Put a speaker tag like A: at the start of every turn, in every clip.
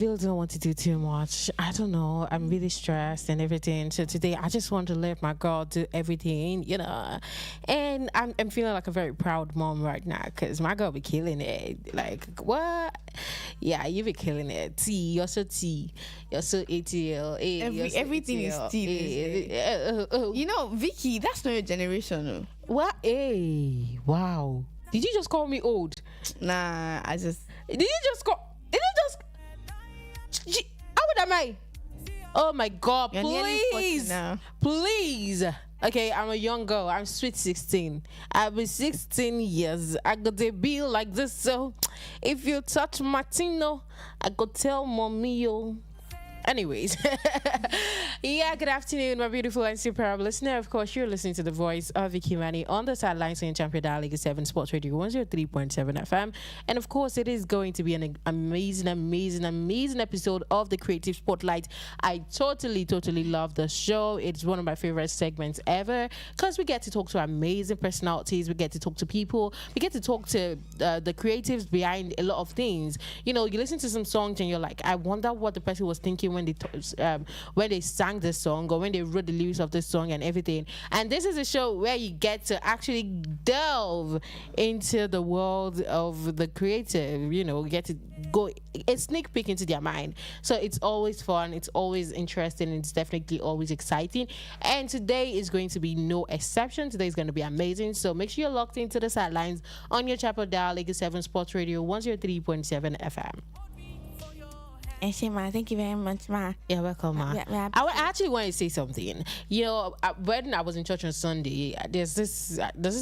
A: Still don't want to do too much. I don't know. I'm really stressed and everything. So today I just want to let my girl do everything, And I'm feeling like a very proud mom right now because my girl be killing it. Like what? Yeah, you be killing it. T, you're so T. You're so ATL.
B: Everything is still. Vicky, that's not your generation. No.
A: What? Hey, wow. Did you just call me old?
B: Nah, Did
A: you just call? Did you just? How old am I? Oh my God!
B: You're
A: please,
B: now.
A: Please. Okay, I'm a young girl. I'm sweet 16. I'll be 16 years. I got a bill like this. So, if you touch Martino, I could tell mommy yo. Anyways, yeah, good afternoon, my beautiful and superb listener. Of course, you're listening to the voice of Vicky Manni on the sidelines in Champion Dial League 7 Sports Radio 103.7 FM. And of course, it is going to be an amazing episode of the Creative Spotlight. I totally love the show. It's one of my favorite segments ever because we get to talk to amazing personalities. We get to talk to people. We get to talk to the creatives behind a lot of things. You listen to some songs and you're like, I wonder what the person was thinking when they sang this song or when they wrote the lyrics of this song and everything. And this is a show where you get to actually delve into the world of the creative. You get to go a sneak peek into their mind. So it's always fun, it's always interesting, it's definitely always exciting. And today is going to be no exception. Today is going to be amazing. So make sure you're locked into the sidelines on your Chapel Dial League 7 Sports Radio 103.7 FM.
B: Ma, thank you very much, Ma.
A: You're welcome, Ma. I actually want to say something. When I was in church on Sunday, there's this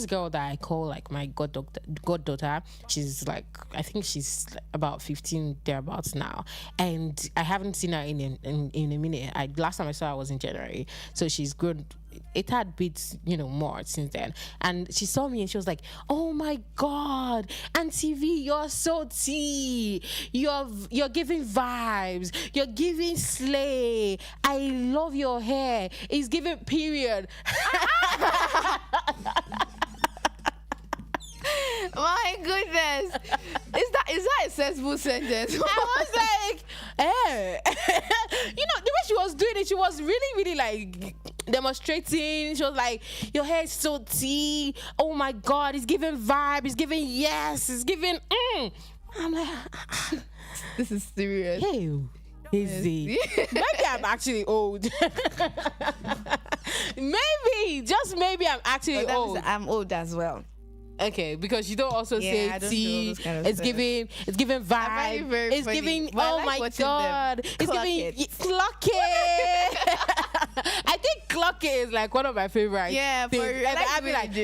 A: girl that I call like my goddaughter. She's like, I think she's about 15 thereabouts now, and I haven't seen her in a minute. Last time I saw her was in January, so she's grown. It had bits, more since then. And she saw me and she was like, "Oh my God, Auntie V, you're so tea. You're giving vibes. You're giving slay. I love your hair. It's giving period."
B: My goodness. Is that a sensible sentence?
A: I was like, eh. The way she was doing it, she was really like demonstrating. She was like, "Your hair is so tea. Oh my God, it's giving vibe. It's giving yes. It's giving I'm like,
B: this is serious.
A: Hey, easy. Maybe I'm actually old. Maybe, just maybe I'm actually old.
B: I'm old as well.
A: Okay, because you don't also say tea. It's giving vibe. It's funny. Giving. Oh my God! It's giving clock it. I think clock it is like one of my favorite.
B: Yeah,
A: things. I'd be like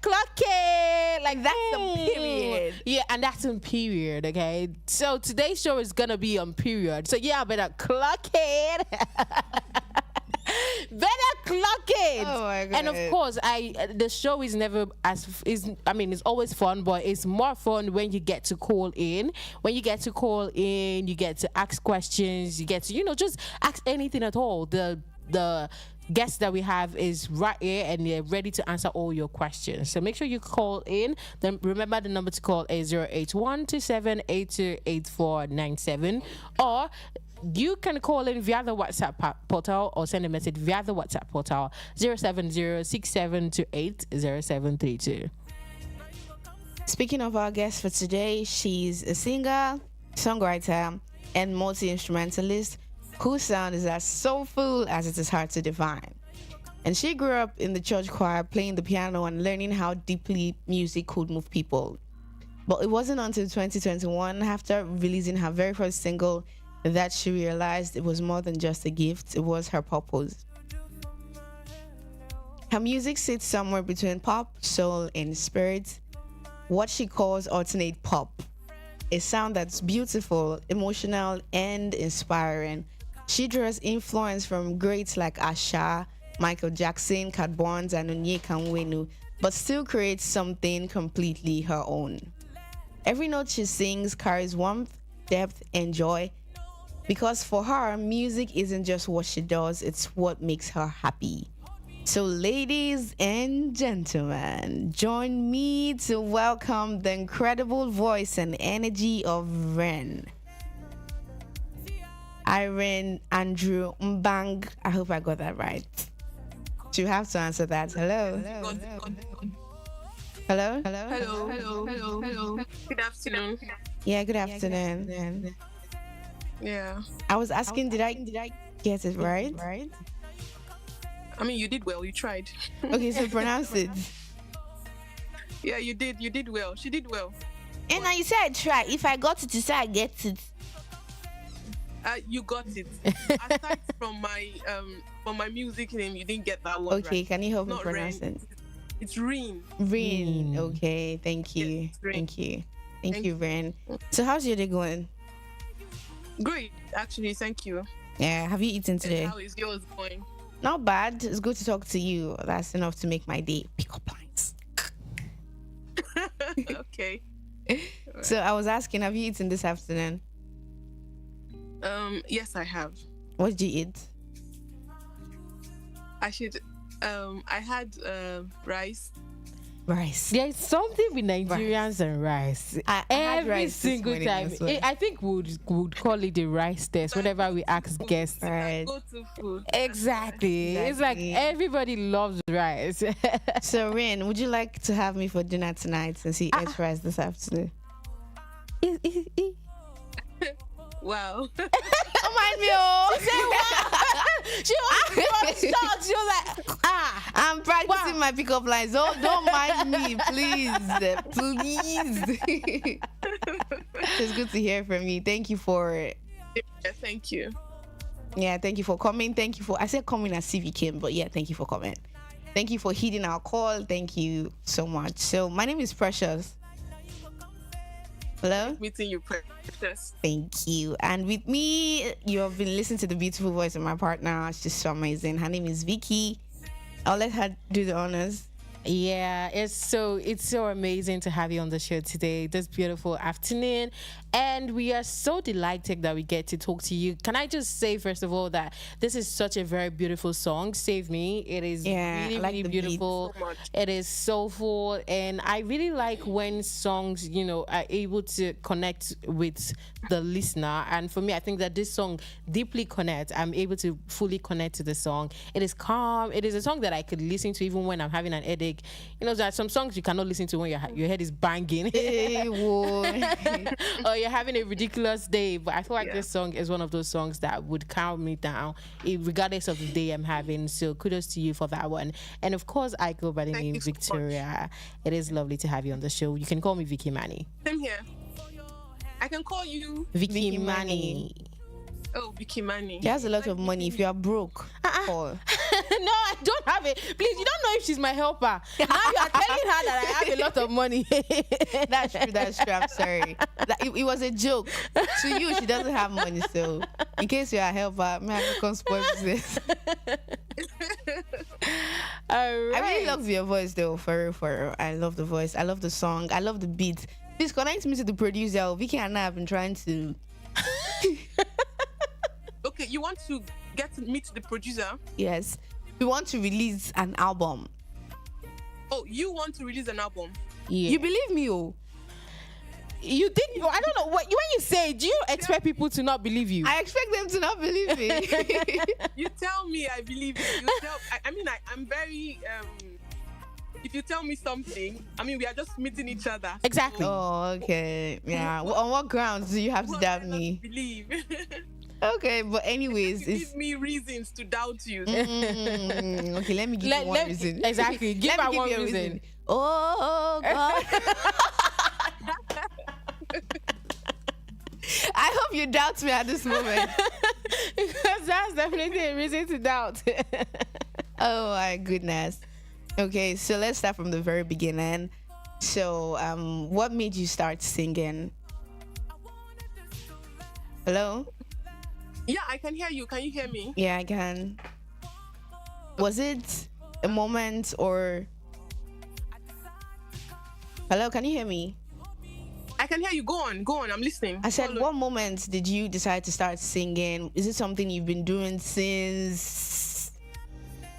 A: clock it. Like
B: that's a period.
A: Yeah, and that's in period. Okay, so today's show is gonna be on period. So yeah, I better clock it. Better clock it.
B: Oh my God.
A: And of course, the show is never it's always fun, but it's more fun when you get to call in. When you get to call in, you get to ask questions, you get to just ask anything at all. The guest that we have is right here and they're ready to answer all your questions. So make sure you call in. Then remember the number to call is 08127828497, or you can call in via the WhatsApp portal or send a message via the WhatsApp portal 07067280732.
B: Speaking of our guest for today, she's a singer, songwriter, and multi-instrumentalist whose sound is as soulful as it is hard to define. And she grew up in the church choir playing the piano and learning how deeply music could move people. But it wasn't until 2021, after releasing her very first single, that she realized it was more than just a gift, it was her purpose. Her music sits somewhere between pop, soul, and spirit, what she calls alternate pop. A sound that's beautiful, emotional, and inspiring. She draws influence from greats like Asha, Michael Jackson, Cat Barnes, and Onyeka Onwenu, but still creates something completely her own. Every note she sings carries warmth, depth, and joy, because for her, music isn't just what she does, it's what makes her happy. So ladies and gentlemen, join me to welcome the incredible voice and energy of Ren. Irene Andrew Mbang. I hope I got that right. You have to answer that. Hello. Hello.
C: Hello. Good afternoon.
B: Yeah, good afternoon.
C: Yeah.
B: I was asking, did I get it right?
C: I mean, you did well. You tried.
B: Okay, so pronounce it.
C: Yeah, you did. You did well. She did well.
B: And now you say I try. If I got it, you say I get it.
C: You got it. Aside from my music name, you didn't get that one.
B: Okay,
C: right.
B: can you help me
C: Not
B: pronounce
C: Ren.
B: it?
C: It's Reen.
B: Rin. Okay, thank you.
C: Yes, Rin.
B: Thank you,
C: Thank
B: Rin. So how's your day going?
C: Great, actually. Thank you.
B: Yeah, have you eaten
C: And
B: today?
C: how is yours going?
B: Not bad. It's good to talk to you. That's enough to make my day. Pick up lines.
C: Okay.
B: So I was asking, have you eaten this afternoon?
C: Yes, I have.
B: What did you eat?
C: I should. I had rice.
B: Rice.
A: There's something with Nigerians and rice.
B: I had
A: Every
B: rice this
A: single
B: morning
A: time.
B: as well.
A: I think would call it the rice test whenever we ask guests.
B: Right.
C: Go to food.
A: Exactly. It's like
B: Exactly.
A: everybody loves rice.
B: So Rin, would you like to have me for dinner tonight since you ate rice this afternoon?
C: Wow.
B: Don't mind me, oh.
A: She was shocked. She was like,
B: I'm practicing my pickup lines. Don't mind me, please. It's good to hear from you. Thank you for
C: Yeah, thank you.
B: thank you for coming. Thank you for I said coming as if you came, but yeah, thank you for coming. Thank you for heeding our call. Thank you so much. So my name is Precious. Hello?
C: Meeting you, Precious.
B: Thank you. And with me, you have been listening to the beautiful voice of my partner. She's so amazing. Her name is Vicky. I'll let her do the honors.
A: yeah, it's so amazing to have you on the show today, this beautiful afternoon. And we are so delighted that we get to talk to you. Can I just say, first of all, that this is such a very beautiful song, Save Me. It is
B: Yeah,
A: really,
B: I like
A: really
B: the beat
A: beautiful.
C: so much.
A: It is soulful. And I really like when songs, are able to connect with the listener. And for me, I think that this song deeply connects. I'm able to fully connect to the song. It is calm. It is a song that I could listen to even when I'm having an headache. There are some songs you cannot listen to when your head is banging.
B: Hey, whoa.
A: Or you're having a ridiculous day, but I feel like
C: Yeah.
A: this song is one of those songs that would calm me down, regardless of the day I'm having. So kudos to you for that one. And of course, I go by the
C: Thank
A: name
C: you so
A: Victoria. It is lovely to have you on the show. You can call me Vicky Manni.
C: Same here. I can call you.
A: Vicky
B: Vicky
A: Manni.
C: Oh, Vicky Manni.
B: She has a lot of money. If you are broke, call.
A: No, I don't have it. Please, you don't know if she's my helper. Now you are telling her that I have a lot of money.
B: That's true. I'm sorry. It was a joke. To you, she doesn't have money. So, in case you are a helper, may I come spoil this?
A: All right.
B: I really love your voice, though. For real. I love the voice. I love the song. I love the beat. Please connect me to the producer. Vicky and I have been trying to.
C: Okay, you want to get to meet the producer?
B: Yes, we want to release an album.
C: Oh, you want to release an album?
A: Yeah.
B: You believe me, oh?
A: You think? I don't know what when you say. Do you expect people to not believe you?
B: I expect them to not believe me.
C: You tell me, I believe you. I'm very. If you tell me something, we are just meeting each other.
A: Exactly.
B: Oh, okay. Yeah. Well, on what grounds do you have to
C: What
B: doubt
C: I not
B: me?
C: believe.
B: Okay, but anyways,
C: You
B: it's
C: give me reasons to doubt you.
B: okay. Let me give you one reason.
A: Exactly. Give
B: Let
A: her
B: me give
A: one
B: you a
A: reason.
B: Oh God. I hope you doubt me at this moment.
A: Because that's definitely a reason to doubt.
B: Oh my goodness. Okay, so let's start from the very beginning. So, what made you start singing? Hello?
C: Yeah, I can hear you. Can you hear me?
B: Yeah, I can. Was it a moment or? Hello, can you hear me?
C: I can hear you. Go on. I'm listening.
B: I said,
C: Follow.
B: what moment did you decide to start singing? Is it something you've been doing since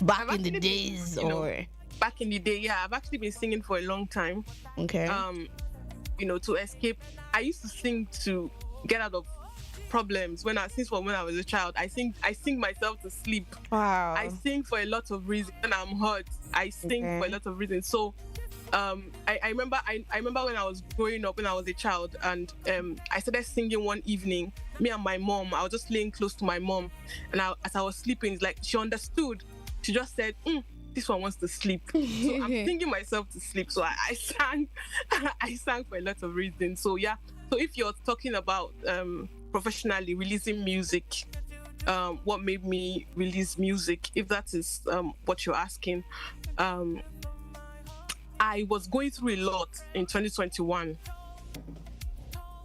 B: back
C: I've
B: in the
C: actually been,
B: days,
C: you know,
B: or?
C: Back in the day, yeah, I've actually been singing for a long time.
B: Okay.
C: To escape. I used to sing to get out of problems since from when I was a child. I sing myself to sleep.
B: Wow.
C: I sing for a lot of reasons. When I'm hurt, I sing for a lot of reasons. So I remember when I was growing up, when I was a child, and I started singing one evening. Me and my mom, I was just laying close to my mom, and as I was sleeping, it's like she understood. She just said, "This one wants to sleep." So I'm singing myself to sleep. So I sang, I sang for a lot of reasons. So yeah. So if you're talking about professionally releasing music, what made me release music, if that is what you're asking, I was going through a lot in 2021.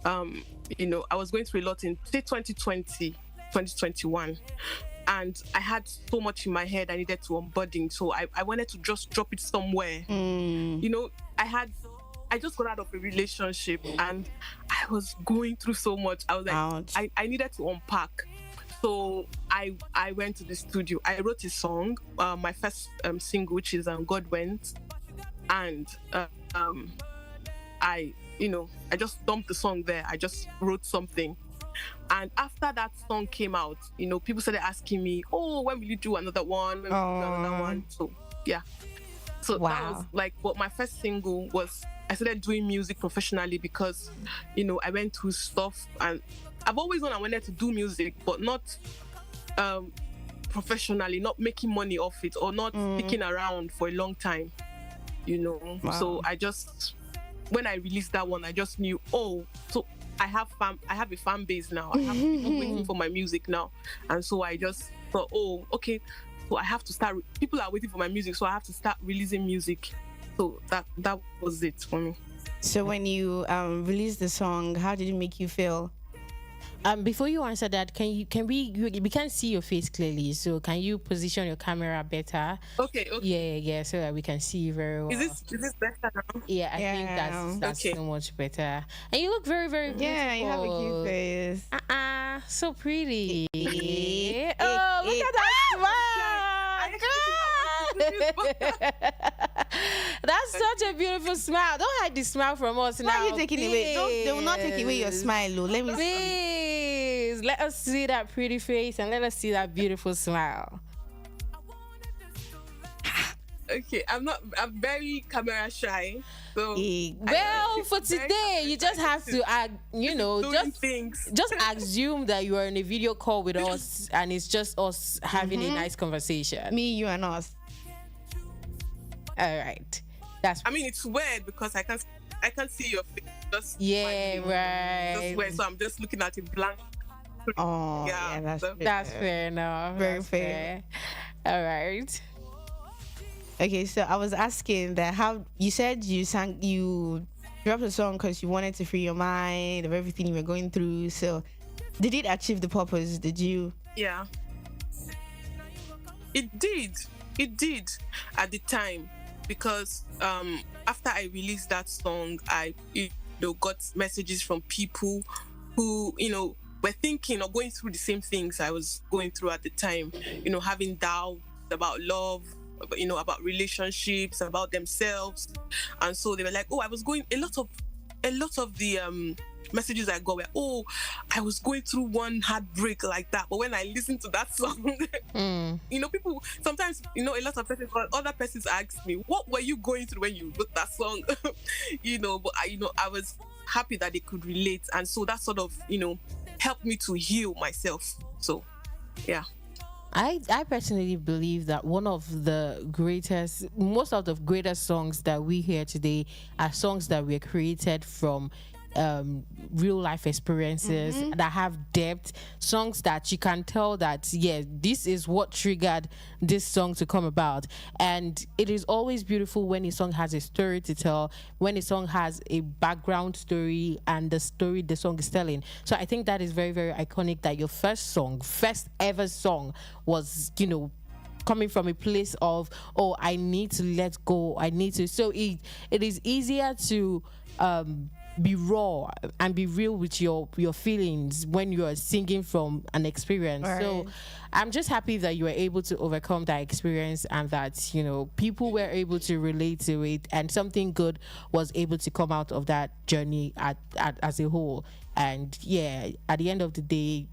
C: I was going through a lot in 2020, 2021. And I had so much in my head I needed to unburden. So I wanted to just drop it somewhere. I just got out of a relationship and I was going through so much. I was like, I needed to unpack. So I went to the studio. I wrote a song, my first single, which is God Went. And I just dumped the song there. I just wrote something. And after that song came out, people started asking me, "Oh, when will you do another one? When will you do another one?" So yeah. So that was like, but my first single was, I started doing music professionally because, I went through stuff, and I've always known I wanted to do music, but not professionally, not making money off it, or not sticking around for a long time. So I just, when I released that one, I just knew, so I have a fan base now. I have people waiting for my music now. And so I just thought, okay, so I have to start, people are waiting for my music, so I have to start releasing music. So that was it for me.
B: So when you released the song, how did it make you feel?
A: Before you answer that, we can't see your face clearly, so can you position your camera better?
C: Okay.
A: Yeah, so that we can see you very well.
C: Is this better now?
A: Yeah, I think that's
C: okay.
A: So much better. And you look very, very beautiful.
B: Yeah, you have a cute face.
A: So pretty. Oh, look at that smile. That's such a beautiful smile. Don't hide the smile from us now.
B: Why are you taking it away? They will not take away your smile, though. Let me
A: Please, let us see that pretty face and let us see that beautiful smile.
C: Okay, I'm very camera shy. So
A: well, for today, you just have to just assume that you are in a video call with us and it's just us having a nice conversation.
B: Me, you, and us.
A: All right.
C: It's weird because I can't see your face. Just
A: right.
C: Just weird, so I'm just looking at it blank.
B: Oh, yeah,
A: that's fair enough.
B: Very fair.
A: All right.
B: Okay, so I was asking that how you said you dropped a song because you wanted to free your mind of everything you were going through. So did it achieve the purpose? Did you?
C: Yeah. It did at the time, because after I released that song, I got messages from people who were thinking or going through the same things I was going through at the time, having doubts about love, about relationships, about themselves. And so they were like, I was going, a lot of the messages I got were, I was going through one heartbreak like that, but when I listened to that song, people sometimes, a lot of persons or other persons ask me, what were you going through when you wrote that song? But I was happy that they could relate, and so that sort of helped me to heal myself. So yeah.
A: I personally believe that most of the greatest songs that we hear today are songs that were created from real life experiences that have depth, songs that you can tell that this is what triggered this song to come about. And it is always beautiful when a song has a story to tell, when a song has a background story and the story the song is telling. So I think that is very, very iconic that your first ever song was coming from a place of I need to let go, so it is easier to be raw and be real with your feelings when you are singing from an experience. Right. So I'm just happy that you were able to overcome that experience and that people were able to relate to it and something good was able to come out of that journey as a whole. and yeah, at the end of the day,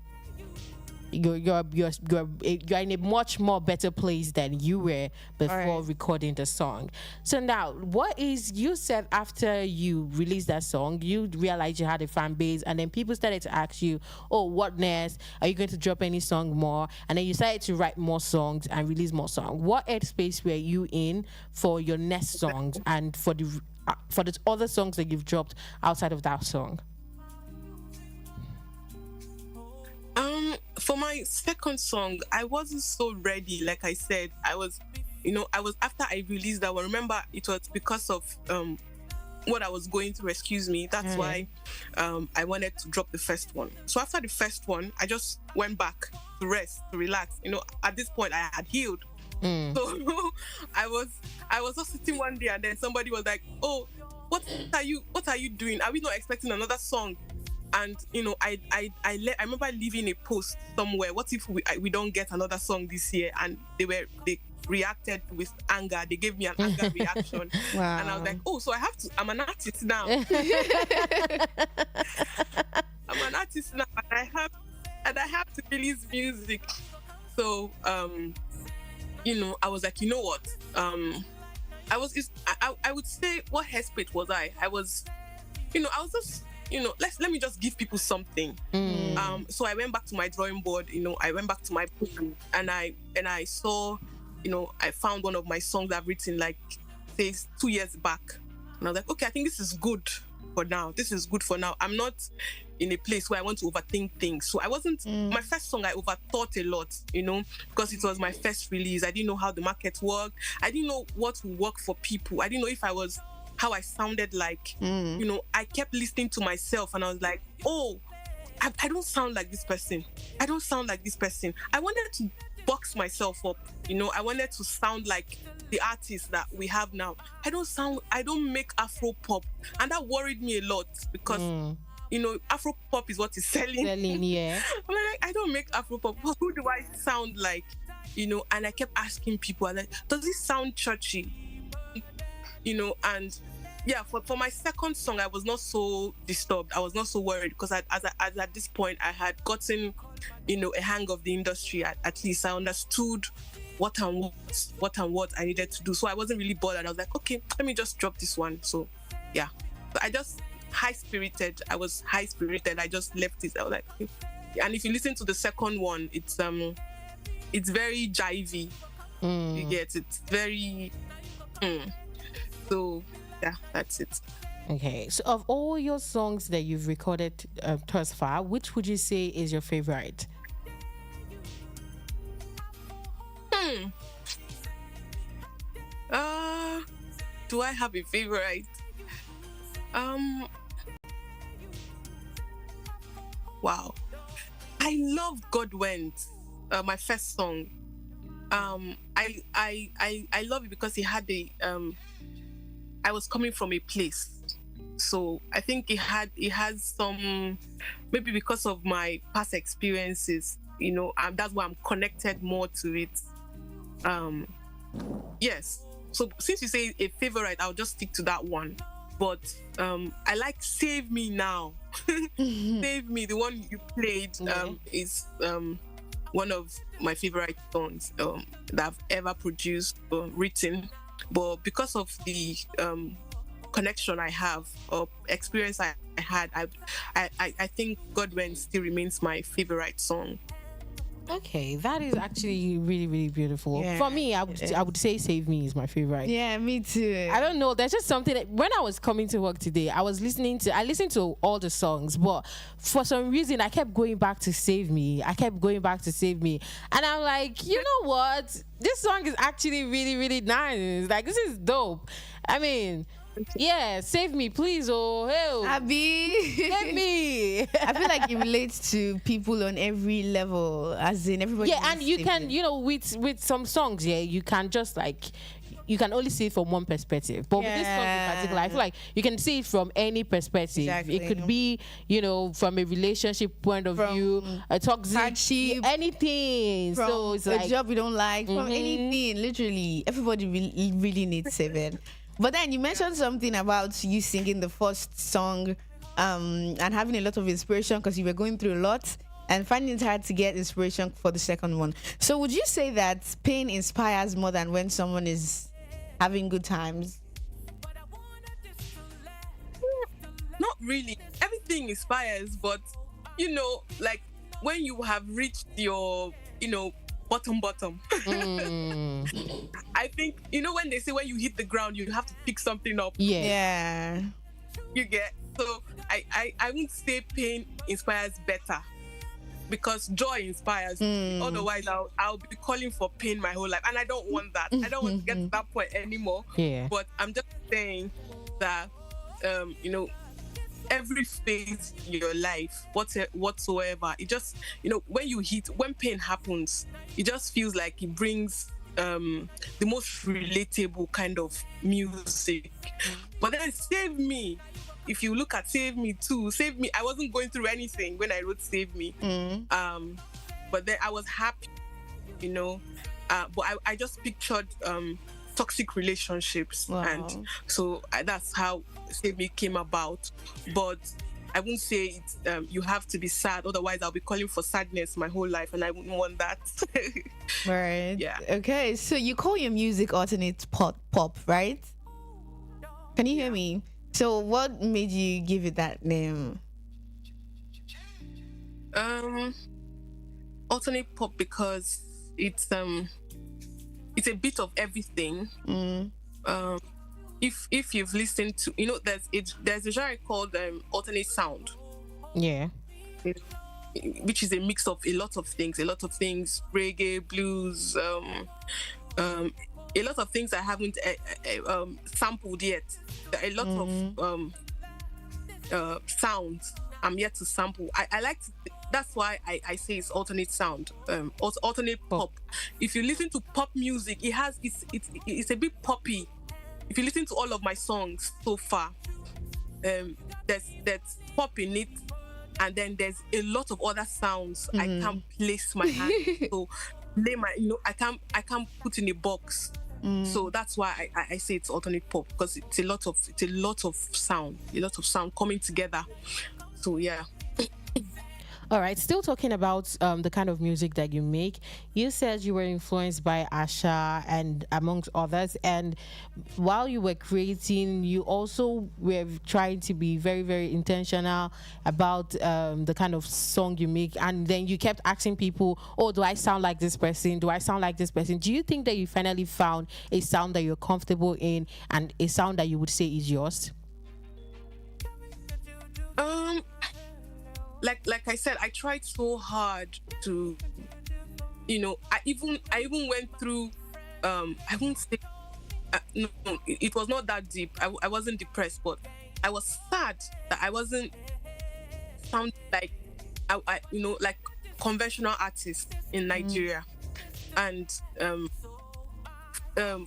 A: you're in a much more better place than you were before
B: Alright.
A: recording the song. So now, what is, you said after you released that song, you realized you had a fan base, and then people started to ask you, oh, what next? Are you going to drop any song more? And then you started to write more songs and release more songs. What headspace were you in for your next songs and for the other songs that you've dropped outside of that song?
C: For my second song, I wasn't so ready. Like I said, I was after I released that one. Remember, it was because of what I was going through. Excuse me. That's why I wanted to drop the first one. So after the first one, I just went back to rest, to relax. At this point, I had healed. So I was just sitting one day, and then somebody was like, "Oh, what are you doing? Are we not expecting another song?" And I remember leaving a post somewhere. What if we don't get another song this year? And they reacted with anger. They gave me an anger reaction.
B: Wow.
C: And I was like, oh, so I'm an artist now. I'm an artist now, and I have to release music. So I was like, you know what? I would say, what headspace was I? I was just, let me just give people something. So I went back to my drawing board. I went back to my book, and I saw, I found one of my songs I've written, like, say 2 years back, and I was like, okay, I think this is good for now. This is good for now. I'm not in a place where I want to overthink things. So I wasn't, my first song, I overthought a lot, because it was my first release. I didn't know how the market worked. I didn't know what would work for people. I didn't know if I was, how I sounded like. I kept listening to myself, and I was like, oh, I don't sound like this person. I don't sound like this person. I wanted to box myself up. I wanted to sound like the artists that we have now. I don't make Afro pop. And that worried me a lot, because Afro pop is what is selling.
A: Yeah.
C: I'm like, I don't make Afro pop. Who do I sound like? And I kept asking people, like, does this sound churchy? And yeah, for my second song, I was not so disturbed. I was not so worried, because as at this point, I had gotten, a hang of the industry. At least I understood what and what I needed to do. So I wasn't really bothered. I was like, okay, let me just drop this one. So yeah, but I just high-spirited. I was high-spirited. I just left it. I was like, okay. And if you listen to the second one, it's very jivey. You get it. It's very. So yeah, that's it.
A: Okay, so of all your songs that you've recorded thus far, which would you say is your favorite?
C: Do I have a favorite? Wow, I love God Went. My first song. I love it because it had I was coming from a place. So I think it has some, maybe because of my past experiences, that's why I'm connected more to it. Yes. So since you say a favorite, I'll just stick to that one. But I like Save Me Now. Save Me, the one you played, is one of my favorite songs that I've ever produced or written. But because of the connection I have or experience I had, I think Godwin still remains my favorite song.
A: Okay, that is actually really, really beautiful.
B: Yeah,
A: For me, I would say Save Me is my favorite.
B: Yeah, me too.
A: I don't know. There's just something that when I was coming to work today, I listened to all the songs, but for some reason I kept going back to Save Me. And I'm like, you know what? This song is actually really, really nice. Like, this is dope. I mean, yeah, save me, please. Oh, hell.
B: Abby.
A: Save me.
B: I feel like it relates to people on every level, as in everybody.
A: Yeah, and you
B: needs
A: can,
B: saving.
A: with some songs, yeah, you can just like, you can only see it from one perspective. But with this song in particular, I feel like you can see it from any perspective.
B: Exactly.
A: It could be, from a relationship point of view, a toxic,
B: hardship,
A: anything.
B: From
A: So it's
B: a
A: like,
B: job you don't like, from anything. Literally, everybody really needs saving. But then you mentioned something about you singing the first song and having a lot of inspiration because you were going through a lot and finding it hard to get inspiration for the second one. So would you say that pain inspires more than when someone is having good times?
C: Not really. Everything inspires, but like when you have reached your, bottom.
A: Mm.
C: I think when they say when you hit the ground, you have to pick something up.
A: Yeah.
B: Yeah.
C: You get so I wouldn't say pain inspires better because joy inspires. Otherwise, I'll be calling for pain my whole life, and I don't want that. I don't want to get to that point anymore.
A: Yeah.
C: But I'm just saying that every phase in your life, whatsoever, it just when pain happens, it just feels like it brings the most relatable kind of music. But then Save Me, if you look at Save Me too, Save Me, I wasn't going through anything when I wrote Save Me. But then I was happy, but I just pictured toxic relationships.
B: Wow.
C: And so that's how Save Me came about. But I wouldn't say it's you have to be sad, otherwise I'll be calling for sadness my whole life, and I wouldn't want that.
B: Right.
C: Yeah.
B: Okay, so you call your music alternate pop, right? Can you hear me? So what made you give it that name?
C: Alternate pop because it's a bit of everything. If you've listened to, there's a genre called alternate sound,
A: Yeah.
C: which is a mix of a lot of things, reggae, blues, a lot of things I haven't sampled yet. A lot of sounds I'm yet to sample. I like to, that's why I say it's alternate sound, alternate pop. If you listen to pop music, it's a bit poppy. If you listen to all of my songs so far, there's pop in it, and then there's a lot of other sounds I can't place my hand. So I can't put in a box. So that's why I say it's alternate pop, because it's a lot of sound coming together. So yeah.
A: All right, still talking about the kind of music that you make. You said you were influenced by Asha and amongst others, and while you were creating, you also were trying to be very, very intentional about the kind of song you make, and then you kept asking people, oh, do I sound like this person? Do I sound like this person? Do you think that you finally found a sound that you're comfortable in and a sound that you would say is yours?
C: Like I said, I tried so hard to, I even went through, I won't say, no, it was not that deep. I wasn't depressed, but I was sad that I wasn't sound like, like conventional artists in Nigeria. And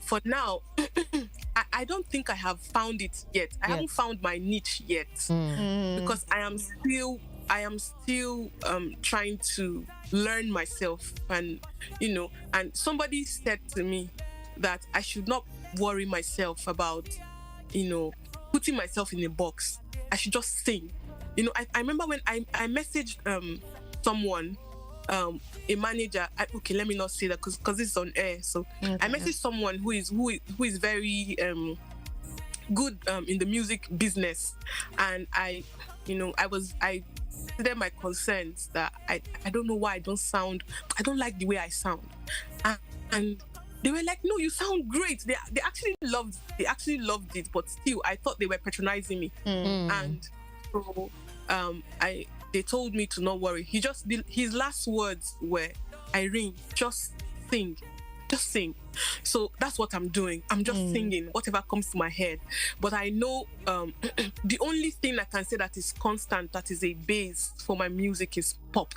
C: for now, I don't think I have found it yet. I haven't found my niche yet, because I am still trying to learn myself, and and somebody said to me that I should not worry myself about putting myself in a box. I should just sing. I remember when I messaged someone, a manager. Okay, let me not say that because this is on air. So okay. I messaged someone who is very good in the music business, and I stated my concerns that I don't know why I don't like the way I sound, and they were like, no, you sound great. They actually loved it, but still I thought they were patronizing me. And so they told me to not worry. His last words were, Irene, just sing. So that's what I'm doing. I'm just singing whatever comes to my head. But I know the only thing I can say that is constant, that is a base for my music, is pop.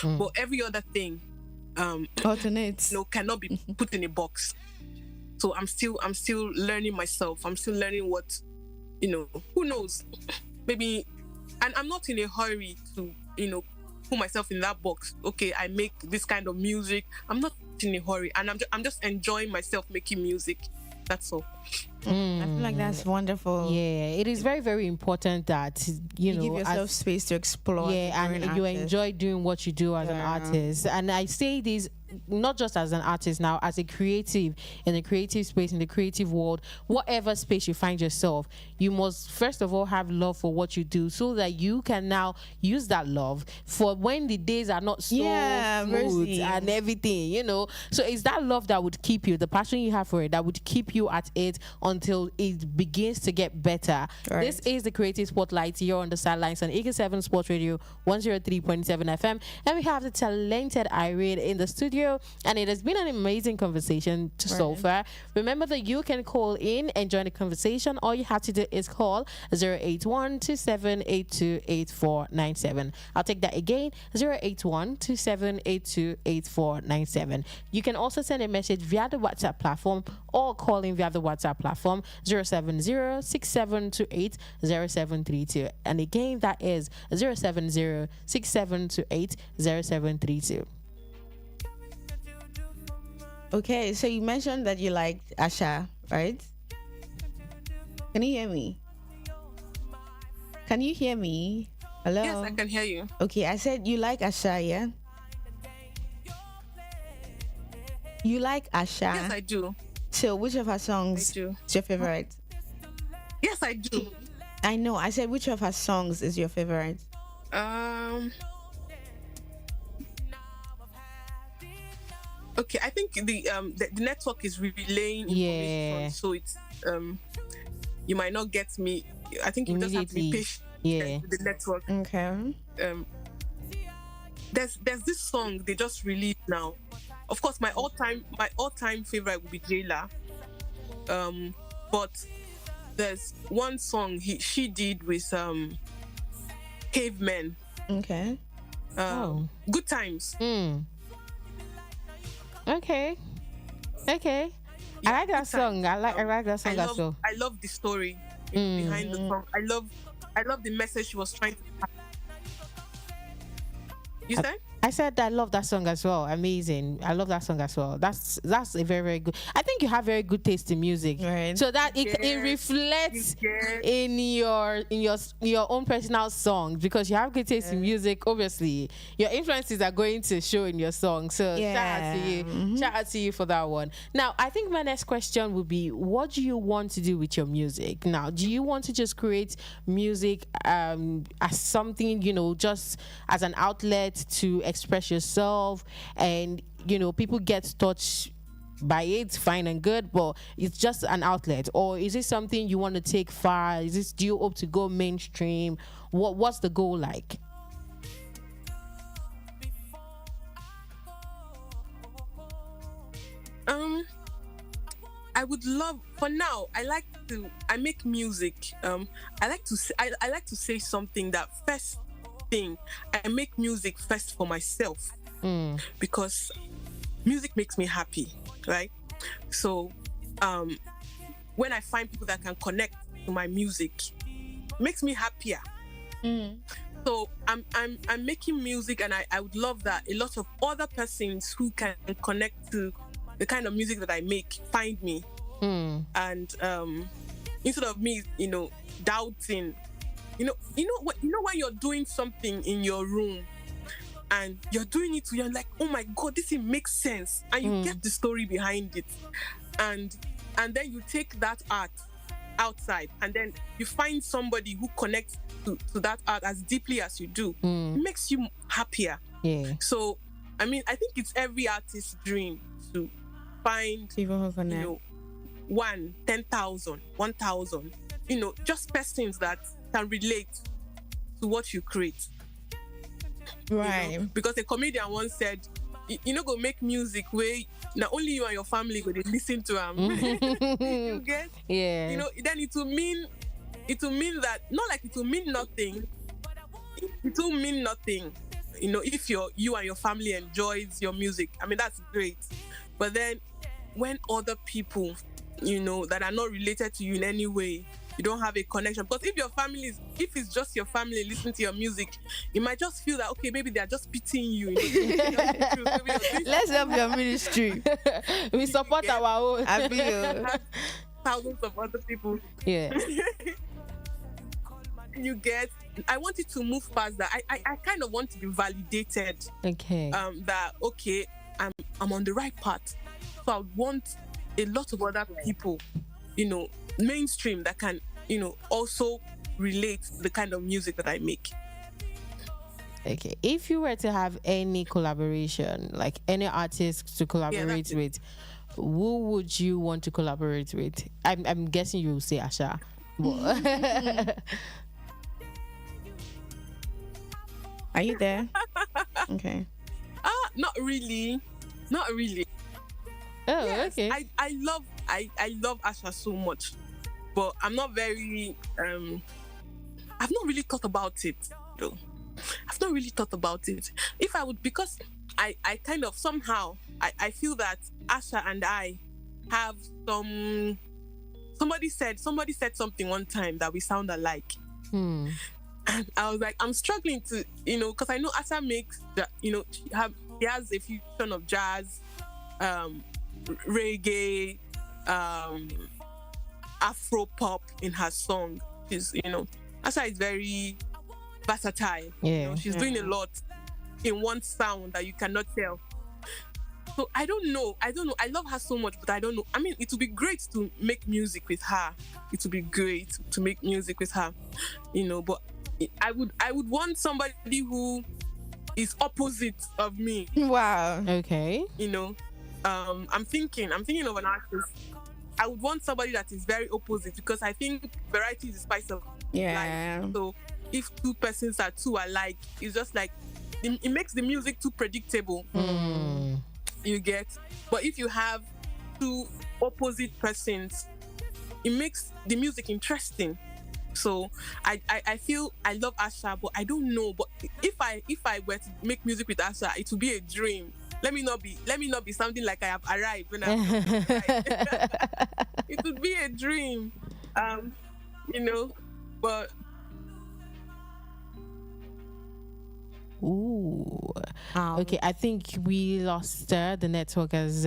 C: But every other thing
B: alternates,
C: cannot be put in a box. So I'm still learning myself. I'm still learning what, who knows, maybe. And I'm not in a hurry to put myself in that box. Okay, I make this kind of music. I'm not in a hurry, and I'm just enjoying myself making music. That's all.
B: I feel like that's wonderful.
A: Yeah, it is very, very important that
B: You give yourself space to explore.
A: yeah,
B: as a
A: and
B: growing
A: you
B: artist.
A: enjoy doing what you do as an
B: Yeah.
A: artist. And I say this not just as an artist now, as a creative in the creative space, in the creative world, whatever space you find yourself, you must first of all have love for what you do, so that you can now use that love for when the days are not so
B: Yeah,
A: smooth
B: mercy.
A: and everything, you know. So it's that love that would keep you, the passion you have for it, that would keep you at it until it begins to get better.
B: Right.
A: This is the Creative Spotlight here on the sidelines on Eagle 7 Sports Radio 103.7 FM. And we have the talented Irene in the studio. And it has been an amazing conversation so far. Remember that you can call in and join the conversation. All you have to do is call 081-2782-8497. I'll take that again, 081-2782-8497. You can also send a message via the WhatsApp platform or call in via the WhatsApp platform 070-6728-0732. And again, that is 070-6728-0732.
B: Okay, so you mentioned that you liked Asha, right? Can you hear me? Can you hear me? Hello?
C: Yes, I can hear you.
B: Okay, I said you like Asha, yeah? You like Asha?
C: Yes, I do.
B: So which of her songs
C: I do.
B: is your favorite?
C: Yes, I do.
B: I know, I said which of her songs is your favorite?
C: Okay, I think the network is relaying information,
A: Yeah.
C: so it's you might not get me. I think you just have to be
A: Immediately.
C: patient
A: Yeah.
C: with the network.
B: Okay.
C: There's this song they just released now. Of course, my all time favorite would be Jayla. But there's one song she did with Cavemen.
B: Okay.
C: Good Times.
A: Okay. Okay.
C: Yeah,
A: I like that
C: Good
A: song.
C: Times.
A: I like that song as well.
C: I love the story behind the song. I love the message she was trying to pass. You said?
A: I said I love that song as well. Amazing. I love that song as well. That's a very, very good. I think you have very good taste in music.
B: Right.
A: So that it
C: Yes.
A: reflects
C: Yes.
A: in your own personal songs, because you have good taste in music. Obviously, your influences are going to show in your song. So shout out to you. Shout out to you for that one. Now, I think my next question would be, what do you want to do with your music? Now, do you want to just create music as something, just as an outlet to express yourself, and people get touched by it, fine and good, but it's just an outlet? Or is it something you want to take far? Do you hope to go mainstream? What's the goal like?
C: I would love, for now, I make music. I like to say something that first thing, I make music first for myself, because music makes me happy, right? So when I find people that can connect to my music, it makes me happier. So I'm making music, and I would love that a lot of other persons who can connect to the kind of music that I make find me, and instead of me, doubting, when you're doing something in your room and you're doing it, you're like, oh my god, this thing makes sense, and you get the story behind it, and then you take that art outside, and then you find somebody who connects to that art as deeply as you do. It makes you happier.
A: Yeah.
C: So I think it's every artist's dream to find
B: People who connect.
C: 10,000, 1,000, just persons that can relate to what you create.
B: Right.
C: Because a comedian once said, go make music where not only you and your family go they listen to them. You get?
A: Yeah.
C: Then it will mean that, not like it will mean nothing. It will mean nothing. If you and your family enjoys your music, that's great. But then when other people, that are not related to you in any way, you don't have a connection. Because if it's just your family listening to your music, you might just feel that, okay, maybe they're just pitying you.
B: Let's help your ministry.
A: We support our own.
B: I feel.
C: thousands of other people.
A: Yeah.
C: You get, I want it to move past that. I kind of want to be validated,
A: Okay.
C: that okay, I'm on the right path. So I want a lot of other people, mainstream, that can, also relate to the kind of music that I make.
A: Okay. If you were to have any collaboration, like any artist to collaborate
C: it.
A: with, who would you want to collaborate with? I'm guessing you will say Asha. But
B: Are you there? Okay.
C: Not really. Not really.
A: oh,
C: Yes,
A: okay.
C: I love Asha so much. But I'm not very I've not really thought about it though. I've not really thought about it. If I would, because I kind of somehow I feel that Asha and I have some, somebody said something one time that we sound alike.
A: Hmm.
C: And I was like, I'm struggling to, because I know Asha makes, he has a fusion of jazz, reggae, Afro pop in her song. She's, Asha is very versatile.
A: Yeah.
C: She's doing a lot in one sound that you cannot tell. So I don't know. I love her so much, but I don't know. I mean, it would be great to make music with her. It would be great to make music with her, but I would want somebody who is opposite of me.
B: Wow.
A: Okay.
C: I'm thinking of an artist. I would want somebody that is very opposite, because I think variety is the spice of
B: Yeah.
C: life. So if two persons are too alike, it's just like it makes the music too predictable. You get. But if you have two opposite persons, it makes the music interesting. So I feel I love Asha, but I don't know. But if I were to make music with Asha, it would be a dream. Let me not be something like I have arrived when I'm it would be a dream. But
A: Ooh. Okay, I think we lost the network as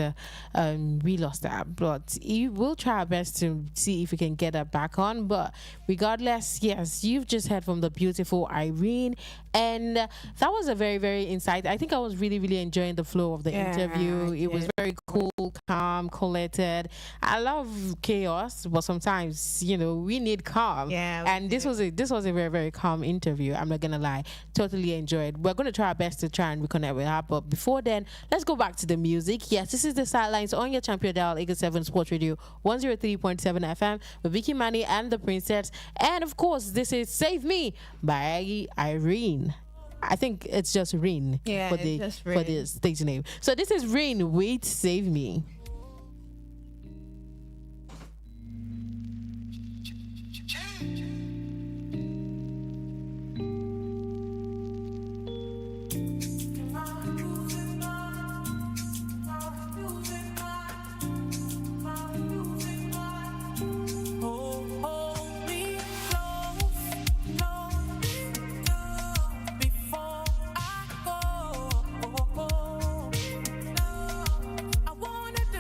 A: we lost that, but we'll try our best to see if we can get her back on. But regardless, yes, you've just heard from the beautiful Irene, and that was a very, very insight. I think I was really, really enjoying the flow of the interview. It was very cool, calm, collected. I love chaos, but sometimes we need calm.
B: Yeah,
A: and this was a very, very calm interview. I'm not gonna lie, totally enjoyed. We're gonna try our best to try and reconnect with her, but before then, let's go back to the music. Yes, this is the Sidelines on your champion dial, Eagle 7 Sports Radio 103.7 FM with Vicky, Manni, and the Princess. And of course, this is Save Me by Irene. I think it's just Reen
B: Yeah,
A: for
B: it's
A: the
B: just
A: for the
B: Reen.
A: stage name. So this is Reen with Save Me.
D: Before I go, I wanna do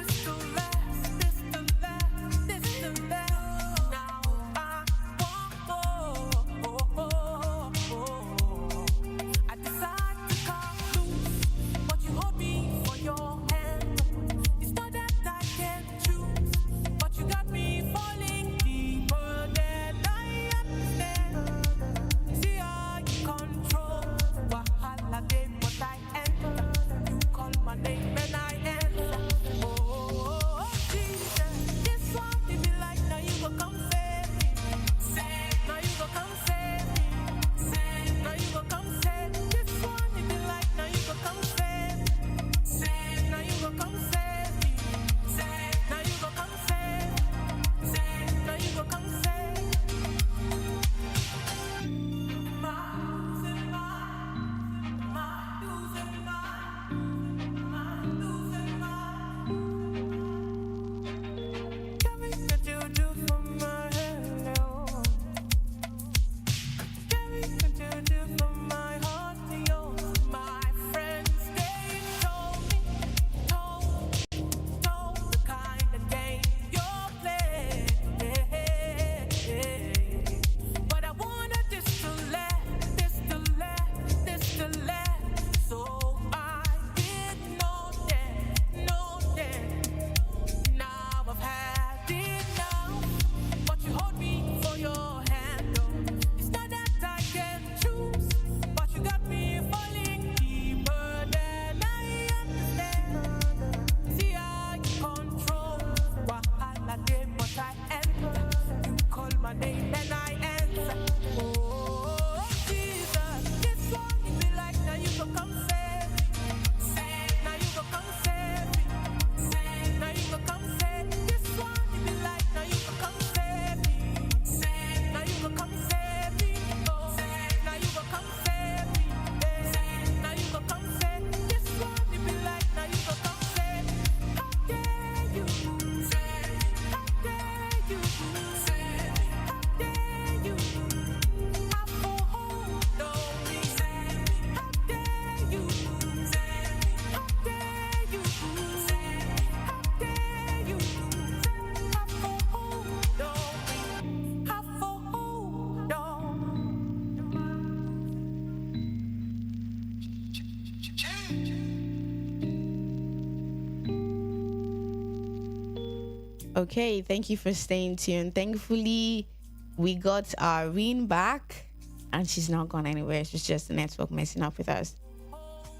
B: Okay, thank you for staying tuned. Thankfully, we got our Reen back, and she's not gone anywhere. She's just the network messing up with us.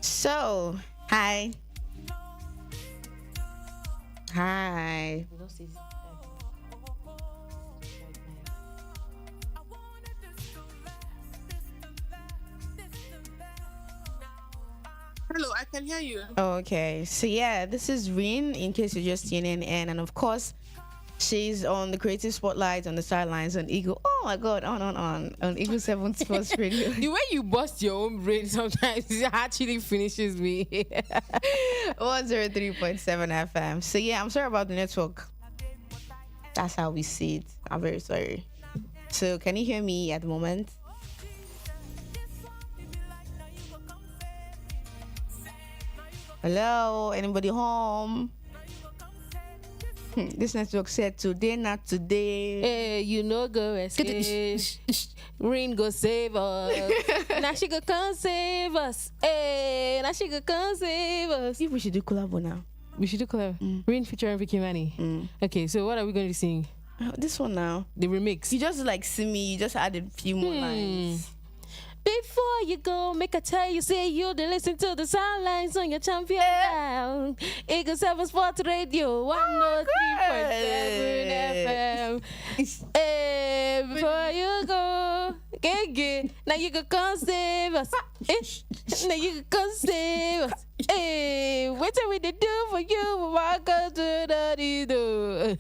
B: So, hi. Hi.
C: Hello, I can hear you.
B: Okay, so yeah, this is Reen, in case you're just tuning in. And of course, she's on the creative spotlight on the sidelines on Eagle. Oh my God, on Eagle 7 Sports Radio.
A: The way you bust your own brain sometimes it actually finishes me.
B: 103.7 FM. So yeah, I'm sorry about the network. That's how we see it. I'm very sorry. So can you hear me at the moment? Hello, anybody home? This network said today, not today.
A: Hey, you know, go escape. Rain go save us. Now she go come save us. Hey, now she go come save us.
B: If we should do collabo now.
A: We should do collab. Rain featuring Vicky Manni. Okay, so what are we going to sing?
B: This one now.
A: The remix.
B: You just like see me. You just added a few more lines.
A: Before you go, make a tell you, say you to listen to the sidelines on your champion dial. Eagle 7 Sports Radio, 103.7 FM. Hey, before you go, get. Now you can come save us. Now you can come save us. Hey, what are we to do for you? Welcome to the do.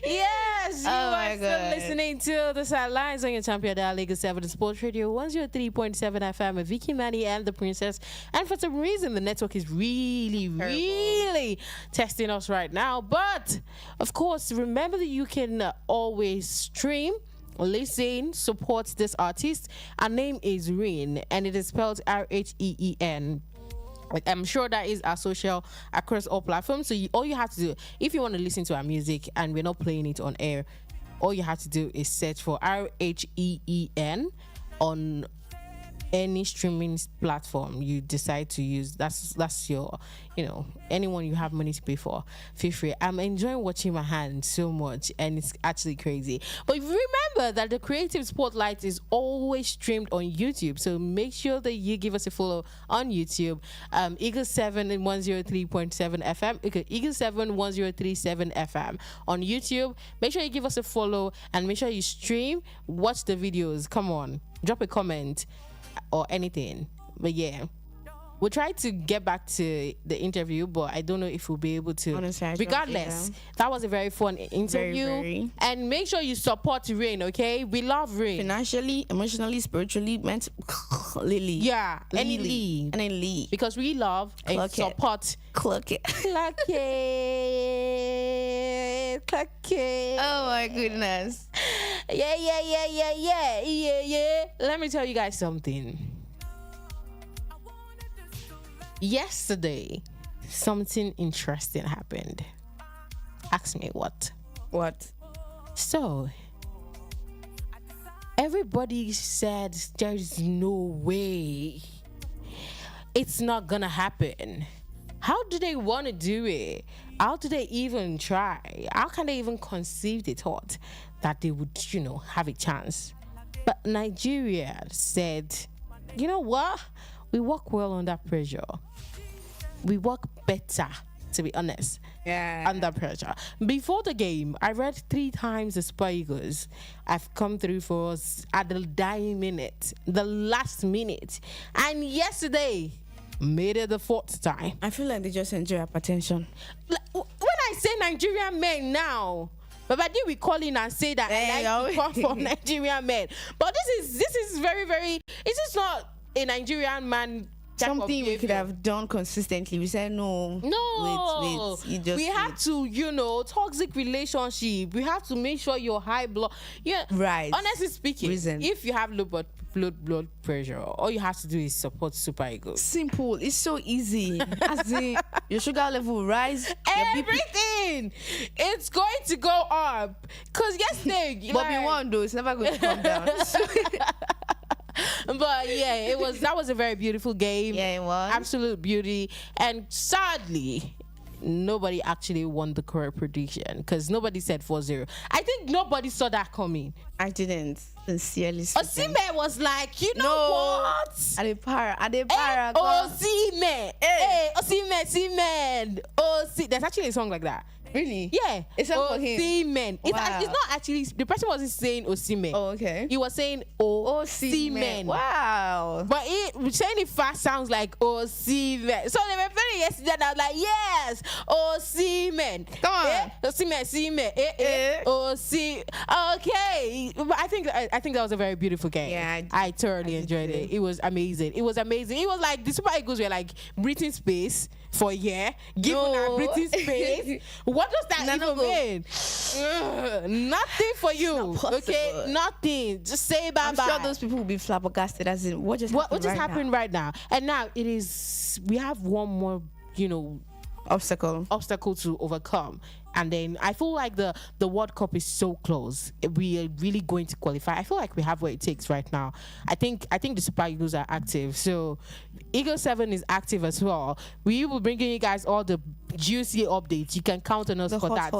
A: Yes, you are still listening to the sidelines on your champion dial, League 7 Sports Radio 103.7 FM with Vicky, Manni, and the Princess. And for some reason, the network is really testing us right now. But of course, remember that you can always stream, listen, support this artist. Her name is Reen, and it is spelled Rheen. I'm sure that is our social across all platforms. So all you have to do, if you want to listen to our music and we're not playing it on air, all you have to do is search for Rheen on any streaming platform you decide to use. That's your, anyone you have money to pay for, feel free. I'm enjoying watching my hand so much, and it's actually crazy. But remember that the Creative Spotlight is always streamed on YouTube, so make sure that you give us a follow on YouTube. Eagle 7 and 103.7 FM, Eagle 7 1037 FM on YouTube. Make sure you give us a follow and make sure you stream, watch the videos. Come on, drop a comment or anything. But yeah, we'll try to get back to the interview, but I don't know if we'll be able to.
B: Honestly,
A: regardless, that was a very fun interview.
B: Very.
A: And make sure you support Rain, okay? We love Rain.
B: Financially, emotionally, spiritually, Lily.
A: Yeah, any Lee.
B: And then Lee.
A: Because we love and support.
B: Cluck it.
A: Cluck it. Cluck it.
B: Oh my goodness.
A: Yeah. Let me tell you guys something. Yesterday, something interesting happened. Ask me what.
B: What?
A: So, everybody said there's no way it's not gonna happen. How do they want to do it? How do they even try? How can they even conceive the thought that they would, have a chance? But Nigeria said, you know what? We work well under pressure. We work better, to be honest.
B: Yeah.
A: Under pressure. Before the game, I read 3 times the Spigers have come through for us at the dying minute, the last minute. And yesterday, made it the 4th time.
B: I feel like they just enjoy attention.
A: When I say Nigerian men now, but I did we call in and say that I like to come from Nigerian men. But this is very, very. This is not a Nigerian man.
B: Something we could have done consistently. We said no. Wait.
A: We have to, toxic relationship. We have to make sure you're high blood. Yeah. Right. Honestly speaking, if you have low blood pressure, all you have to do is support Super Eagles.
B: Simple. It's so easy. As in, your sugar level will rise.
A: Everything. It's going to go up. Cause yesterday,
B: but we won't though. It's never going to come down.
A: But yeah, that was a very beautiful game.
B: Yeah, it was.
A: Absolute beauty. And sadly, nobody actually won the correct prediction because nobody said 4-0. I think nobody saw that coming.
B: I didn't, sincerely speaking.
A: Osimhen was like, you know what?
B: Adepara,
A: Osimhen. Hey, Osimhen. There's actually a song like that.
B: Really?
A: Yeah.
B: It's not for him.
A: Osimhen. It's
B: Wow.
A: not actually, the person wasn't saying Osimhen.
B: Oh, okay.
A: He was saying Osimhen.
B: Wow.
A: But saying it fast sounds like Osimhen. So they were playing yesterday and I was like, yes, Osimhen.
B: Come on.
A: Osimhen. Okay. But I think that was a very beautiful game.
B: Yeah,
A: I thoroughly enjoyed it. It was amazing. It was like the Super Eagles were like breathing space for a year. Giving our breathing space. What does that even mean? Nothing for you. Okay? Nothing. Just say bye-bye.
B: I'm sure those people will be flabbergasted as in what just happened
A: right now. And now we have one more, obstacle to overcome. And then I feel like the World Cup is so close. We are really going to qualify. I feel like we have what it takes right now. I think the Super Eagles are active. So Eagle 7 is active as well. We will bring you guys all the juicy updates. You can count on us for that.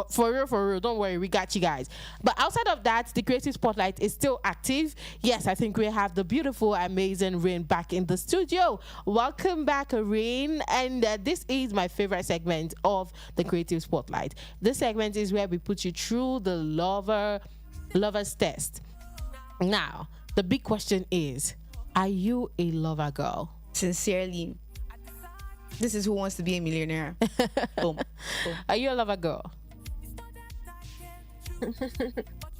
A: For real. Don't worry, we got you guys. But outside of that, the Creative Spotlight is still active. Yes, I think we have the beautiful, amazing Rain back in the studio. Welcome back, Rain. And this is my favorite segment of the Creative Spotlight. This segment is where we put you through the lover's test. Now, the big question is, are you a lover girl?
B: Sincerely, this is Who Wants to Be a Millionaire. Boom.
A: Are you a lover girl?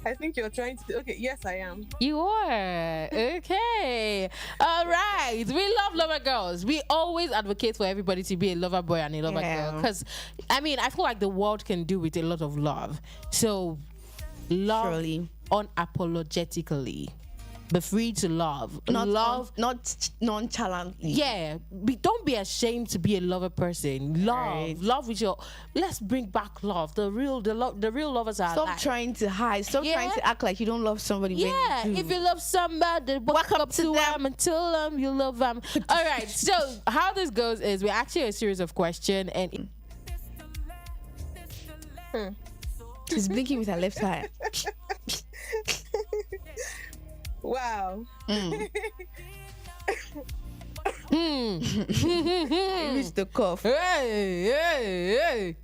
C: I think you're trying to. Okay, yes, I am.
A: You are. Okay. All right. We love lover girls. We always advocate for everybody to be a lover boy and a lover girl. Because, I feel like the world can do with a lot of love. So, love
B: Surely.
A: Unapologetically. Be free to love.
B: Not nonchalantly.
A: Yeah. Don't be ashamed to be a lover person. Love with your. Let's bring back love. The real lovers are.
B: Stop trying to hide. Stop trying to act like you don't love somebody.
A: Yeah.
B: When you do.
A: If you love somebody, walk up to them and tell them you love them. All right. So how this goes is we're actually a series of questions and.
B: She's blinking with her left eye.
C: Wow.
B: Reach the cough.
A: Hey.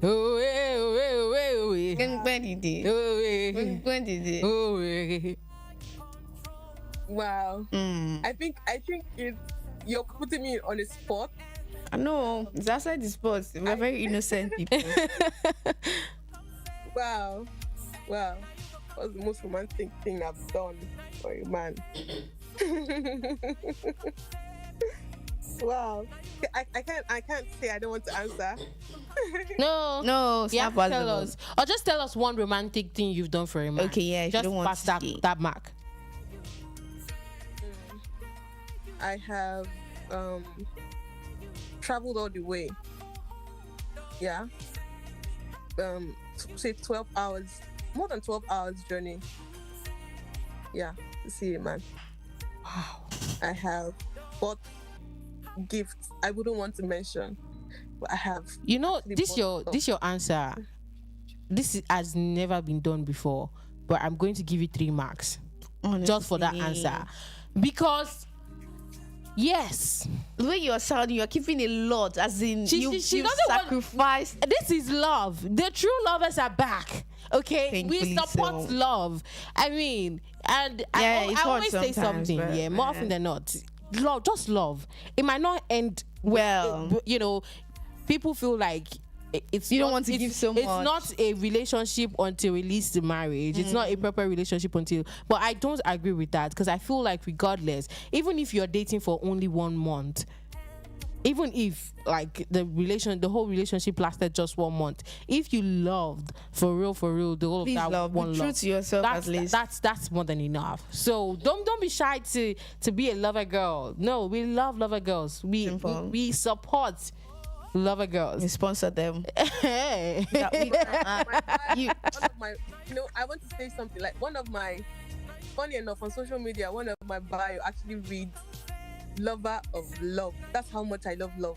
A: Oh, hey.
C: Wow. I think you're putting me on a spot.
B: I know. It's outside the sports. We're very innocent people.
C: Wow. What's the most romantic thing I've done for a man? Wow. I can't say I don't want to answer.
B: No,
A: Yeah,
B: it's not
A: tell
B: possible.
A: us. Or just tell us one romantic thing you've done for a man.
B: Okay, yeah, if you
A: just
B: don't want
A: pass
B: to
A: that,
B: see.
A: that mark.
C: I have traveled all the way. Yeah. Say 12 hours, more than 12 hours journey. Yeah, to see a man.
A: Wow.
C: I have bought gifts I wouldn't want to mention, but I have.
A: This your answer. Has never been done before, but I'm going to give you 3 marks.
B: Honestly.
A: Just for that answer, because yes,
B: The way you're sounding, you're keeping a lot, as in
A: she
B: you've
A: doesn't want-
B: sacrificed.
A: this is love. The true lovers are back. Okay,
B: Thankfully
A: we support
B: so.
A: love. And
B: Yeah, it's
A: I
B: hard
A: always say
B: sometimes,
A: something.
B: but,
A: Yeah, more often than not, love. Just love. It might not end
B: Well.
A: People feel like it's
B: You don't
A: not-
B: want to
A: it's-
B: give so
A: It's
B: much.
A: not a relationship until it leads to marriage. It's not a proper relationship until. But I don't agree with that, because I feel like regardless, even if you're dating for only 1 month, even if like the whole relationship lasted just 1 month, if you loved for real, the whole
B: Please
A: of that
B: love.
A: one
B: Be true
A: love,
B: to yourself at least.
A: that's more than enough. So don't be shy to be a lover girl. No, we love lover girls.
B: Simple.
A: We support lover girls.
B: You sponsor them.
A: Hey.
C: One of my, I want to say something like one of my, funny enough, on social media, one of my bio actually reads "lover of love." That's how much I love love.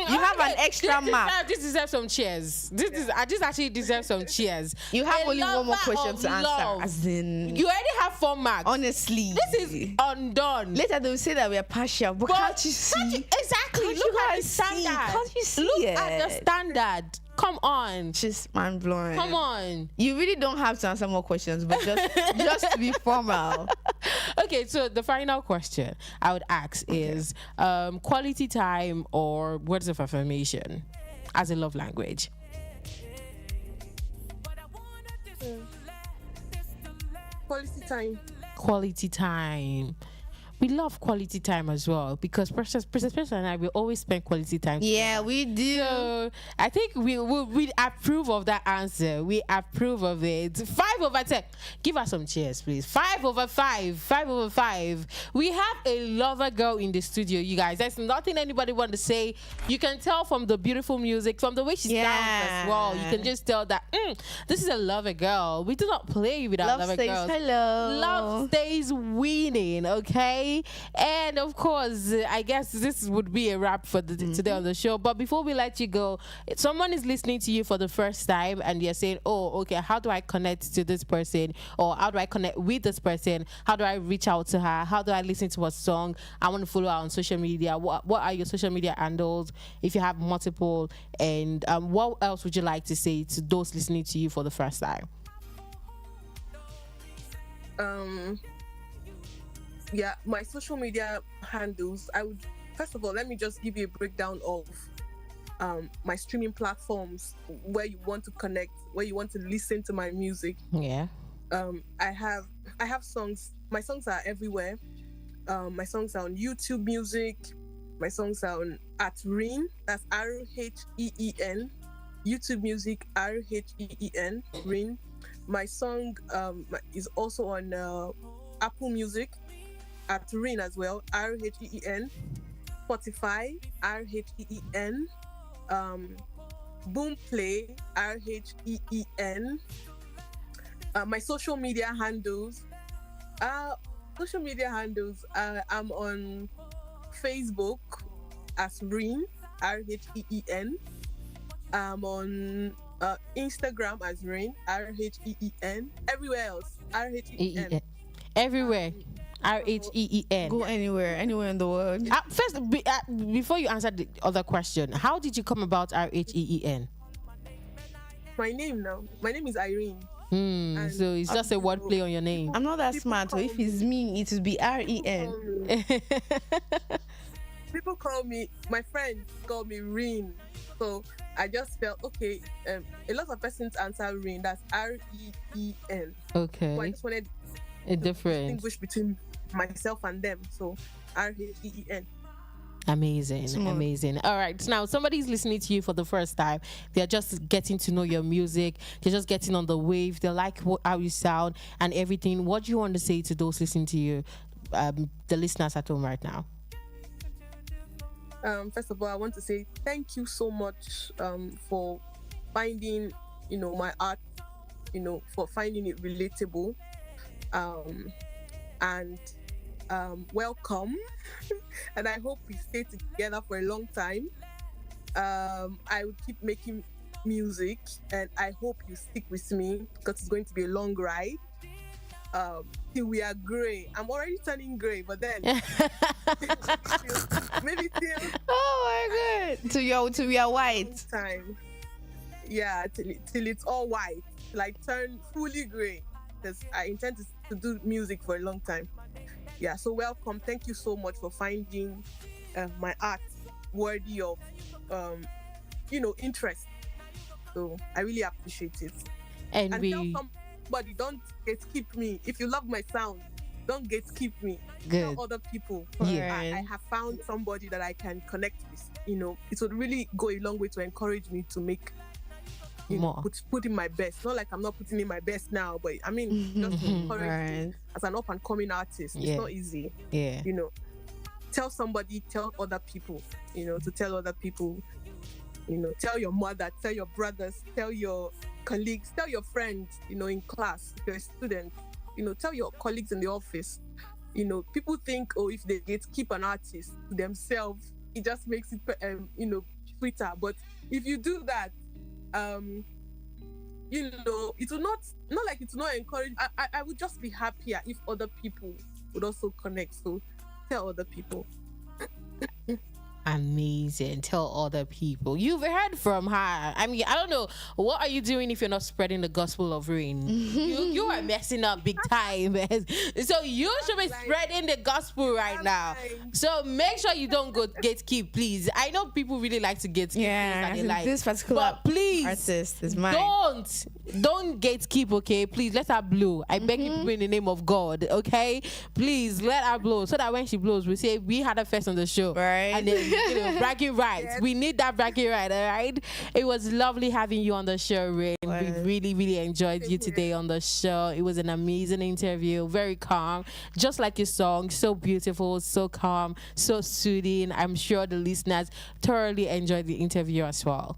B: You have an extra mark.
A: This deserves some cheers. This actually deserves some cheers.
B: You have
A: A
B: only one more
A: lover
B: question
A: of
B: to answer.
A: love.
B: As in,
A: You already have 4 marks.
B: honestly,
A: This is undone.
B: later they'll say that we are partial, but can't you see?
A: Exactly.
B: Can't
A: Look
B: you
A: at the
B: guys see?
A: standard.
B: Can't you see
A: Look
B: it?
A: at the standard. Come on.
B: Just mind blowing.
A: Come on.
B: You really don't have to answer more questions, but just to be formal.
A: Okay, so the final question I would ask is quality time or words of affirmation as a love language.
C: Quality time.
A: Quality time. We love quality time as well because Princess and I will always spend quality time together.
B: Yeah, we do.
A: So I think we approve of that answer. We approve of it. 5/10. Give us some cheers, please. 5/5. 5/5. We have a lover girl in the studio, you guys. There's nothing anybody want to say. You can tell from the beautiful music, from the way she sounds as well. You can just tell that this is a lover girl. We do not play with our
B: Love
A: lover
B: stays
A: girls.
B: hello.
A: Love stays winning, okay? And of course, I guess this would be a wrap for today on the show. But before we let you go, if someone is listening to you for the first time and you're saying, oh, okay, how do I connect to this person? Or how do I connect with this person? How do I reach out to her? How do I listen to a song? I want to follow her on social media. What are your social media handles if you have multiple? And what else would you like to say to those listening to you for the first time?
C: Yeah, my social media handles. I would first of all let me just give you a breakdown of my streaming platforms where you want to connect, where you want to listen to my music.
A: Yeah.
C: I have songs. My songs are everywhere. My songs are on YouTube Music. My songs are on at Reen. That's RHEEN. YouTube Music RHEEN. Reen. My song is also on Apple Music at Reen as well, RHEEN. Spotify, RHEEN. Boomplay, RHEEN. My social media handles. I'm on Facebook as Reen, RHEEN. I'm on Instagram as Reen, RHEEN. Everywhere else, RHEEN.
A: Everywhere. RHEEN.
B: Go anywhere in the world.
A: First, before you answer the other question, how did you come about RHEEN?
C: My name is Irene.
A: So it's just a wordplay on your name.
B: I'm not that smart, so if it's me, it would be REN.
C: People call me, my friends call me Reen. So I just felt, okay, a lot of persons answer Reen, that's REEN.
A: Okay.
C: So I just wanted
A: a
C: to
A: difference.
C: distinguish between myself and them. So RHEEN.
A: Amazing. All right, now somebody's listening to you for the first time. They're just getting to know your music. They're just getting on the wave. They like how you sound and everything. What do you want to say to those listening to you, the listeners at home right now?
C: First of all, I want to say thank you so much for finding, my art, for finding it relatable, and welcome. And I hope we stay together for a long time. I will keep making music, and I hope you stick with me because it's going to be a long ride. Till we are grey. I'm already turning grey, but then maybe till
B: Oh my god! To your white
C: time. Yeah, till it's all white, like turn fully grey. Because I intend to do music for a long time. Yeah, so welcome. Thank you so much for finding my art worthy of interest. So I really appreciate it.
A: And
C: tell somebody, don't gatekeep me. If you love my sound, don't gatekeep me.
A: Good.
C: Tell other people.
A: Yeah.
C: I have found somebody that I can connect with. It would really go a long way to encourage me to make
A: more.
C: Put in my best. Not like I'm not putting in my best now, but I mean, just to encourage me as an up and coming artist. It's not easy.
A: Yeah.
C: Tell somebody, tell other people. To tell other people. Tell your mother, tell your brothers, tell your colleagues, tell your friends. In class, if you're a student. Tell your colleagues in the office. People think, if they gatekeep an artist to themselves, it just makes it, Twitter. But if you do that, it will not like it will not encourage. I would just be happier if other people would also connect. So tell other people.
A: Amazing. Tell other people. You've heard from her. I mean, I don't know. What are you doing if you're not spreading the gospel of rain? you are messing up big time. So you should be spreading the gospel right now. So make sure you don't go gatekeep, please. I know people really like to gatekeep.
B: Yeah,
A: like,
B: this particular
A: but please,
B: artist is mine.
A: Don't gatekeep, okay? Please let her blow. I beg you, people, in the name of God, okay? Please let her blow, so that when she blows, we say we had her first on the show,
B: right?
A: And then bragging rights. Yes. We need that bragging right, all right? It was lovely having you on the show, Rain. We really, really enjoyed you today on the show. It was an amazing interview, very calm, just like your song, so beautiful, so calm, so soothing. I'm sure the listeners thoroughly enjoyed the interview as well.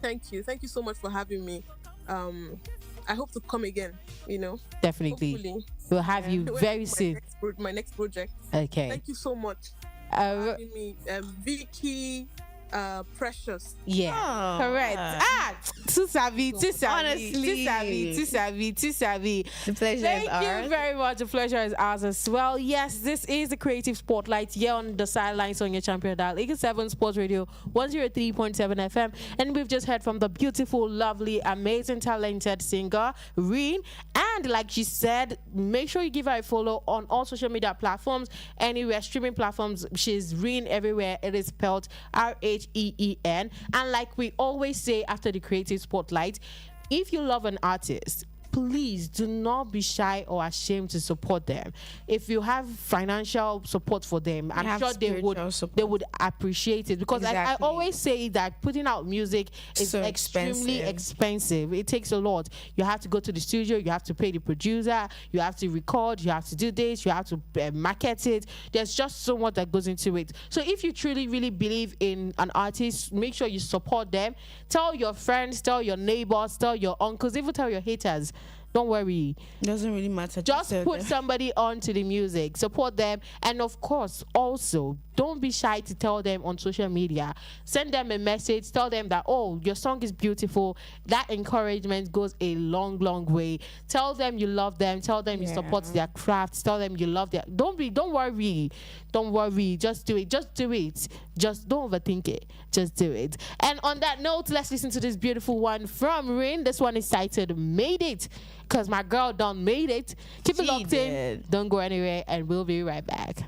C: Thank you so much for having me. I hope to come again,
A: Definitely.
C: Hopefully.
A: We'll have you very soon.
C: My next project.
A: Okay.
C: Thank you so much for having me. Vicky, Precious.
A: Yeah.
B: Oh,
A: correct. Too savvy.
B: Honestly.
A: Too savvy.
B: The pleasure
A: Thank
B: is ours.
A: you very much. The pleasure is ours as well. Yes, this is the Creative Spotlight here on the sidelines on your champion dial, Eagle 7 Sports Radio 103.7 FM. And we've just heard from the beautiful, lovely, amazing, talented singer, Reen. And like she said, make sure you give her a follow on all social media platforms, anywhere, streaming platforms. She's Reen everywhere. It is spelled RHEEN. And like we always say after the Creative Spotlight, if you love an artist, please do not be shy or ashamed to support them. If you have financial support for them, I'm sure they would appreciate it, because I always say that putting out music is so extremely expensive. It takes a lot. You have to go to the studio, you have to pay the producer, you have to record, you have to do this, you have to market it. There's just so much that goes into it. So if you truly really believe in an artist, make sure you support them. Tell your friends, tell your neighbors, tell your uncles, even tell your haters. Don't worry.
B: Doesn't really matter.
A: Just put somebody on to the music. Support them. And of course, also, don't be shy to tell them on social media. Send them a message. Tell them that, oh, your song is beautiful. That encouragement goes a long, long way. Tell them you love them. Tell them you support their crafts. Tell them you love their... Don't worry. Don't worry. Just do it. Just do it. Just don't overthink it. Just do it. And on that note, let's listen to this beautiful one from Rin. This one is titled Made It, because my girl done made it. Keep it locked in. Don't go anywhere, and we'll be right back.